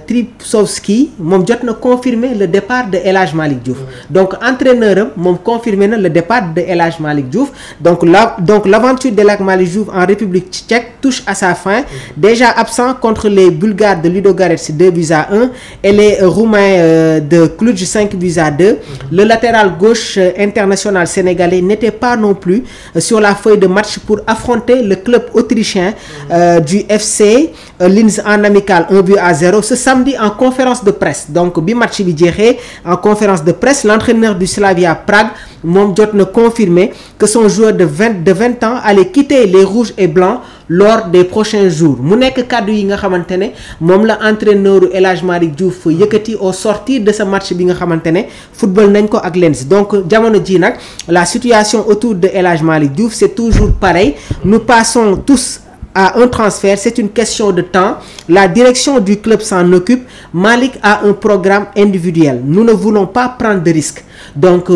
Tripsowski moom jot na confirmer le départ de El Hadj Malick Diouf donc entraîneur am moom confirmer na le départ de El Hadj Malick Diouf donc l'aventure de El Hadj Malick Diouf en République tchèque touche à sa fin déjà absent contre les Bulgares de Ludogorets 2-1 et les Roumains de Cluj 5-2. Le latéral gauche international sénégalais n'était pas non plus sur la feuille de match pour affronter le club autrichien du FC Linz en amical 1-0 ce samedi en conférence de presse donc bi match bi jeexee en conférence de presse l'entraîneur du Slavia Prague moom jot na confirmer que son joueur de 20 ans allait quitter les rouges et blancs lors des prochains jours mu nekk kàddu yi nga xamante ne moom la entraîneur El Hadj Malick Diouf yëkkati au sortir de ce match bi nga xamante ne football nañ ko ak Lens donc jamono ji nag la situation autour de El Hadj Malick Diouf c'est toujours pareil nous passons tous à un transfert, c'est une question de temps. La direction du club s'en occupe. Malick a un programme individuel. Nous ne voulons pas prendre de risques. Donc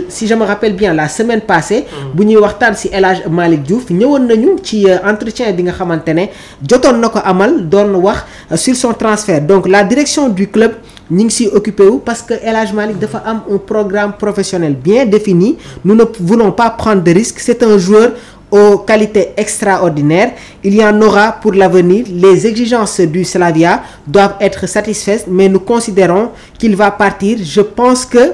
si je me rappelle bien la semaine passée bu ñuy waxtaan ci El Hadj Malick Diouf ñëwoon nañu ci entretien bi nga xamante ne jotoon na ko amal doon wax sur son transfert donc la direction du club ñi ngi ciy occupé wu parce que El Hadj Malick dafa am un programme professionnel bien défini. Nous ne voulons pas prendre de risques. C'est un joueur aux qualités extraordinaires. Il y en aura pour l'avenir. Les exigences du Slavia doivent être satisfaites, mais nous considérons qu'il va partir. Je pense que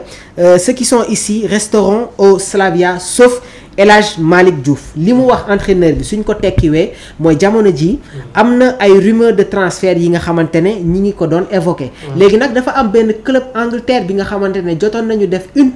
ceux qui sont ici resteront au Slavia, sauf El Hadj Malick Diouf li mu wax entraîneur bi suñ ko tekkiwee mooy jamono ji am na ay rumeurs de transfert yi nga xamante ne ñi ngi ko doon évoqué léegi nag dafa am benn club Angleterre bi nga xamante ne jotoon nañu def une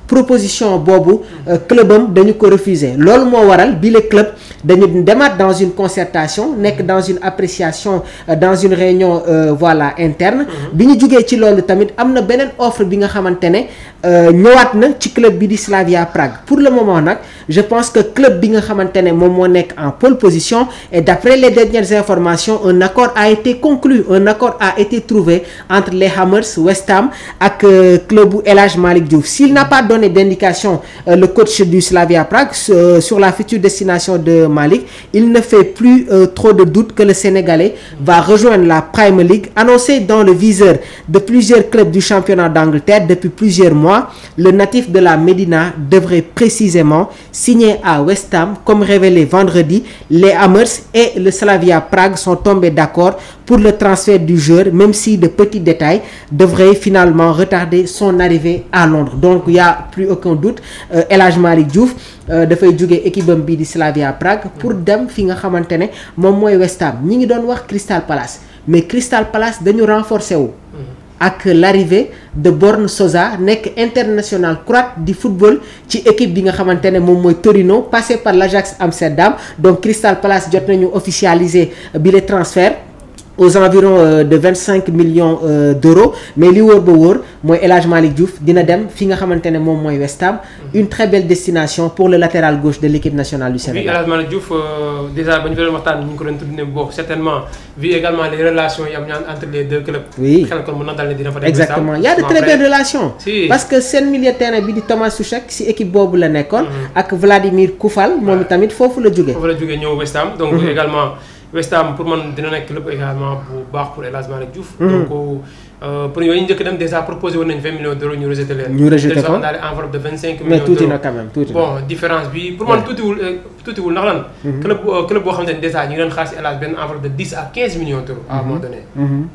proposition boobu clubam dañu ko refuser loolu moo waral bi le club dañu demaat dans une concertation nekk dans une appréciation dans une réunion voilà interne bi ñu jugee ci loolu tamit am na beneen offre bi nga xamante ne ñëwaat na ci club bi di Slavia Prague pour le moment nag je pense que club bi nga xamante ne moom moo nekk en pole position et d'après les dernières informations un accord a été conclu un accord a été trouvé entre les Hammers West Ham ak club bu El Hadj Malick Diouf s'il n'a pas donné d'indication le coach du Slavia Prague sur la future destination de Malick il ne fait plus trop de doute que le Sénégalais va rejoindre la Premier League annoncé dans le viseur de plusieurs clubs du championnat d'Angleterre depuis plusieurs mois le natif de la Médina devrait précisément signé à West Ham comme révélé vendredi les Hammers et le Slavia Prague sont tombés d'accord pour le transfert du joueur même si de petits détails devraient finalement retarder son arrivée à Londres donc il y a plus aucun doute El Hadj Malick Diouf dafay jóge équipe am bii di Slavia Prague pour dem fi nga xamante ne moom mooy West Ham ñi ngi doon wax Crystal Palace mais Crystal Palace dañu renforcer wu ak l'arrivée de Borna Sosa nekk international croate di football ci équipe bi nga xamante ne moom mooy Torino passé par l'Ajax Amsterdam donc Crystal Palace jot nañu officialiser bi les transferts aux environs de 25 millions d'euros mais li wóor ba wóor mooy El Hadj Malick Diouf dina dem fi nga xamante ne moom mooy West Ham une très belle destination pour le latéral gauche de l'équipe nationale du Sénégal. Oui, El Hadj Malick Diouf déjà ba ñu fa doon waxtaan ñu ngi ko doon tudd ne boo certainement vu également les relations yi am entre les deux clubs. Oui xel kon mën na dal ne dina fa dem. exactement il y a de très belles relations. Si. parce que seen milieu de terrain bi di Thomas Soucek si équipe boobu la nekkoon. ak Vladimir Koufal moom tamit foofu la jógee. foofu la jógee ñëw West Ham donc également. West Ham pour man dina nekk club également bu baax pour El Hadj Malick Diouf. Donc pour yooyu njëkk dem déjà proposé woon nañu 20 millions d'euros ñu rejeté leen. ñu rejeté ko daal enveloppe de 25 millions mais d'euros. tuuti na quand même tuuti na. Bon différence bi pour man tuutiwul ndax lan. club boo xamante ne déjà ñu ngi leen xaar si El Hadj benn enveloppe de 10 à 15 millions d'euros. à un moment donné.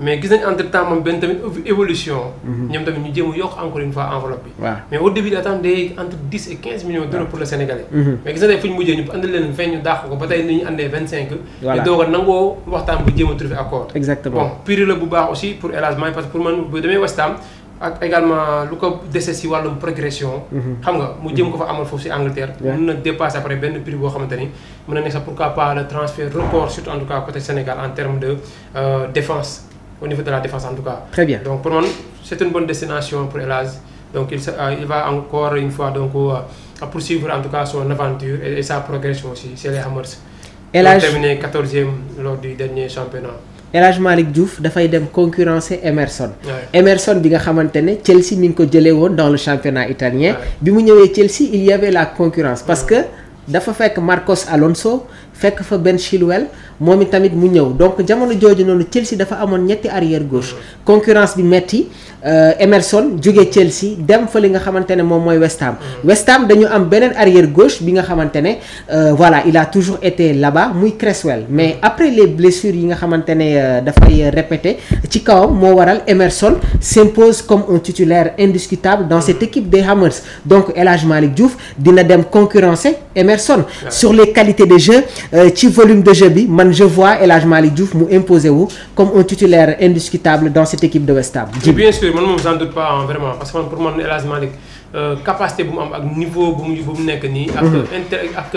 mais gis nañu entre temps moom benn tamit évolution. ñoom tamit ñu jéem a yokk encore une fois enveloppe bi. waaw mais au début attendez entre 10 et 15 millions d'euros pour le Sénégalais. mais gis nañu fu ñu mujjee ñu andil leen 20 ñu dàq ko ba tey ni ñu andee 25. voilà ñu doog a nangoo waxtaan bu jéem a trouver accord. exactement bon pire la bu baax aussi pour El Hadj Malick parce que pour man bu demee West Ham ak également lu ko dese si wàllum progression. xam nga mu jëm ko fa amal foofu si Angleterre. mën na dépasser après benn prix boo xamante ni mën na nekk sax pourquoi pas le transfert record surtout en tout cas côté Sénégal en termes de défense au niveau de la défense en tout cas. très bien donc pour man c'est une bonne destination pour El Hadj donc il va encore une fois donc poursuivre en tout cas son aventure et sa progression aussi chez les Hammers. El Hadj terminé 14e lors du dernier championnat. El Hadj Malick Diouf dafay dem concurrencer Emerson. Emerson bi nga xamante ne Chelsea mi ngi ko jëlee woon dans le championnat italien. bi mu ñëwee Chelsea il y avait la concurrence parce que dafa fekk Marcos Alonso fekk fa Ben Chilwell moom itamit mu ñëw donc jamono jooju noonu Chelsea dafa amoon ñetti arrière gauche concurrence bi metti Emerson jóge Chelsea dem fa li nga xamante ne moom mooy West Ham. West Ham dañu am beneen arrière gauche bi nga xamante ne voilà il a toujours été là-bas muy Cresswell mais après les blessures yi nga xamante ne dafay répété ci kawam moo waral Emerson s'impose comme un titulaire indiscutable dans cette équipe des Hammers donc El Hadj Malick Diouf dina dem concurrencer Emerson sur les qualités de jeu ci volume de jeu bi man je vois El Hadj Malick Diouf mu imposer wu comme un titulaire indiscutable dans cette équipe de West Ham. Bien sûr man moom j'en doute pas vraiment parce que man pour man El Hadj Malick capacité bu mu am ak niveau bu mu nekk nii. ak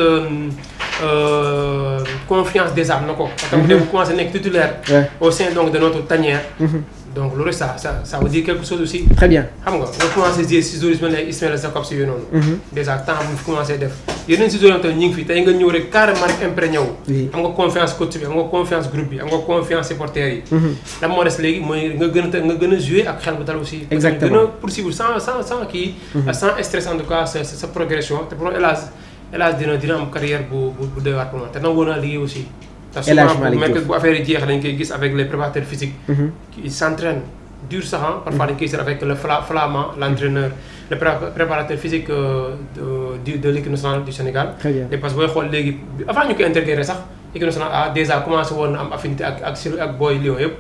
confiance déjà am na ko. parce que mu commencé nekk titulaire. au sein donc de notre tanière. donc loolu ça veut dire quelque chose aussi. très bien xam nga nga commencé jouer si joueurs yi mel ne Ismaïla Jakobs yooyu noonu. déjà temps bu ñu commencé def yeneen si joueurs yi tamit ñu ngi fi tey nga ñëw rek carrément rek imprégné wu. am nga confiance coach bi am nga confiance groupe bi am nga confiance supporters yi. lan moo des léegi mooy nga gën a jouer ak xel bu dal aussi. exactement gën a poursuivre sans kii. sans stress en tout cas sa progression te pour El Hadj dina am carrière bu doy waar pour moi te nangu naa liggéey aussi. El Hadj Malick Diouf bu affaire yi jeex dañ koy gis avec les préparateurs physiques. qui s'entraînent dur sax parfois dañ koy gis avec le Flamand l'entraîneur le préparateur physique de l'équipe nationale du Sénégal. très bien parce que booy xool léegi avant ñu koy intégrer sax équipe nationale a déjà commencé woon na am affinité ak boy Lions yëpp.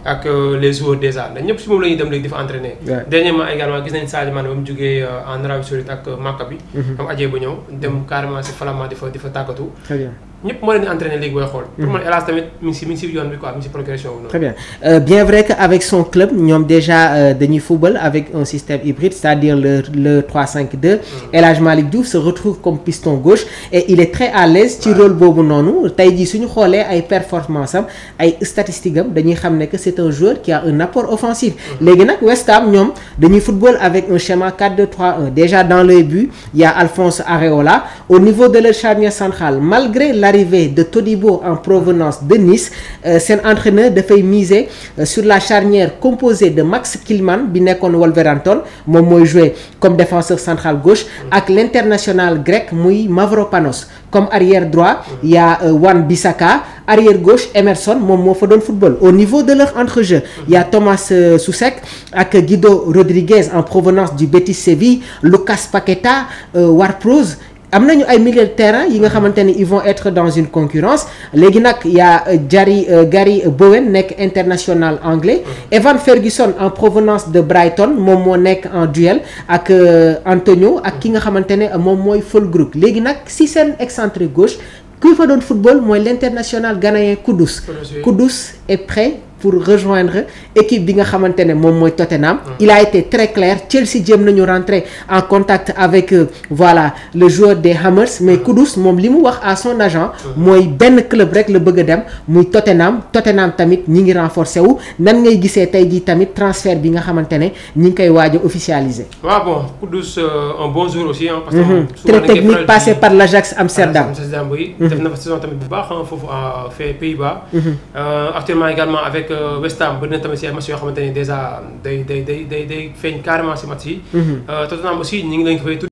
ak les joueurs déjà dañ ñëpp si moom la ñuy dem léegi di fa entraîner. dernièrement également gis nañ Sadio Mané ba mu jógee en Arabie Saoudite ak Maccabi. am ajee ba ñëw dem carrément si Flamand di fa tàggatu. très bien. ñëpp moo leen di entraîner léegi booy xool. pour man El Hadj tamit mi ngi si yoon bi quoi mi ngi si progression bi noonu. très bien bien vrai que avec son club ñoom déjà dañuy football avec un système hybride c'est-à-dire le 3-5-2. El Hadj Malick Diouf se retrouve comme piston gauche et il est très à l'aise ci rôle boobu noonu tey jii suñu xoolee ay performance am ay statistiques am dañuy xam ne que c'est un joueur qui a un apport offensif. léegi nag West Ham ñoom dañuy football avec un schéma 4-2-3-1 déjà dans les buts il y a Alphonse Areola au niveau de leur charnière centrale malgré l'arrivée de Todibo en provenance de Nice seen entraîneur dafay miser sur la charnière composée de Max Kilman bi nekkoon Wolverhampton moom mooy jouer comme défenseur central gauche ak l'international grec muy Mavropanos comme arrière droit il y a Wan-Bissaka arrière gauche Emerson moom moo fa doon football au niveau de leur entrejeu il y a Thomas Soucek ak Guido Rodriguez en provenance du Betis Séville Lucas Paqueta Ward-Prowse am nañu ay milieux de terrain yi nga xamante ni ils vont être dans une concurrence léegi nag y a Gary Bowen nekk international anglais Evan Ferguson en provenance de Brighton moom moo nekk en duel ak Antonio ak ki nga xamante ne moom mooy Füllkrug léegi nag si seen excentré gauche kuy fa doon football mooy l'international ghanéen Kudus est prêt pour rejoindre équipe bi nga xamante ne moom mooy Tottenham. Il a été très clair Chelsea jéem nañu rentrer en contact avec voilà le joueur des Hammers mais Kudus moom li mu wax à son agent mooy benn club rek la bëgg a dem muy Tottenham tamit ñi ngi renforcer wu nan ngay gisee tey jii tamit transfert bi nga xamante ne ñi ngi koy waaj a officialiser. waaw bon Kudus un bon joueur aussi parce que très technique passé par l'Ajax Amsterdam. def na fa saison tamit bu baax foofu fait Pays-Bas. actuellement également avec West Ham bëri na tamit si ay match yoo xamante ni déjà day feeñ carrément si match yi. Tottenham aussi ñu ngi leen ko fay